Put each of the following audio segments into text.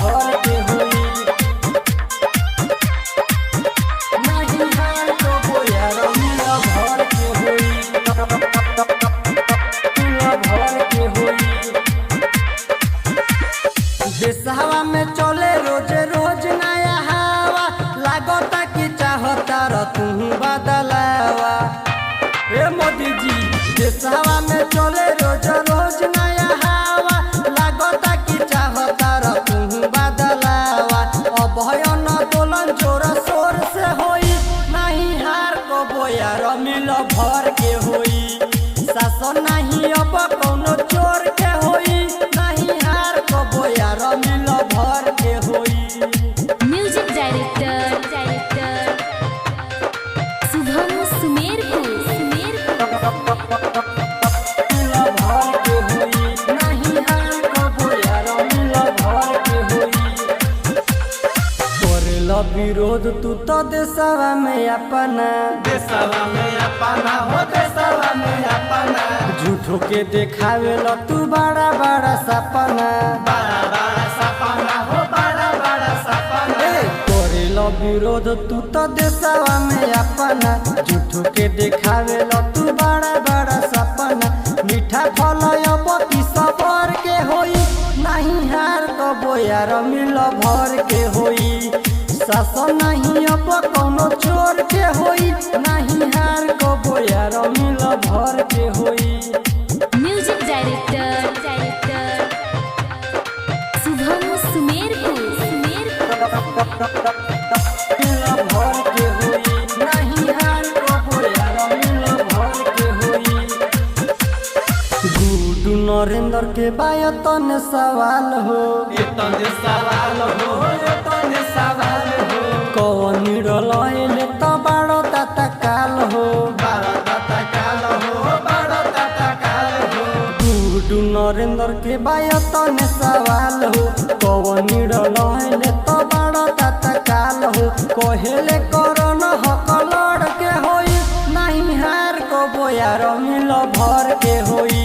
भर के होई नहीं हार को बोयार मिल भर के होई भर के होई। देशवा में चले रोज रोज नया हवा लागता कि चाहता र तू बदलावा। ए मोदी जी देशवा में चले रोज रोज नया हवा लागता कि चाहता र तू बदलावा। अब भयन दोलन जोर शोर से होई नहीं हार को बोयार मिल भर के होई। शासन नहीं अब कौनो चोर के होई नहीं हार को बोयार मिल भर के होई। म्यूजिक डायरेक्टर शुभम सुमेरपुर भर के होई नहीं हार को बोयार मिल भर के होई। करेला विरोध तू तो देशवा में अपना हो देशवा में अपना झूठो के देखावे ल तू बड़ा बड़ा सपना। हो बड़ा सपना करेला विरोध तू तो देशवा में अपना झूठो के देखावे ल तू बड़ा बड़ा सपना। मीठा फल अब की सबर के होई नहीं हार को बोयार मिल भर के होई। शासन नहीं अब कौनो चोर के होई नहीं हार को बोयार मिल भर के होई। म्यूजिक डायरेक्टर शुभम सुमेरपुर भर के होई नहीं हार को बोयार मिल भर के होई। गुडू नरेंद्र के बायतन सवाल हो कौन रलैले त बाड़ो तत्काल हो। गुडू नरेंद्र के बायतन सवाल हो कौन रलैले त बाड़ो तत्काल हो। कहेले करन हक लड़ के होई नहीं हार को बोयार मिल भर के होई।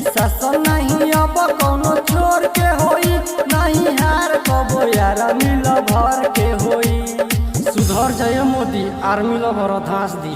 शासन नहीं अब कौनो चोर के होई नहीं हार को बोयार मिल भर के होई। सुधर जाए मोदी आर्मी ल भर धास दी।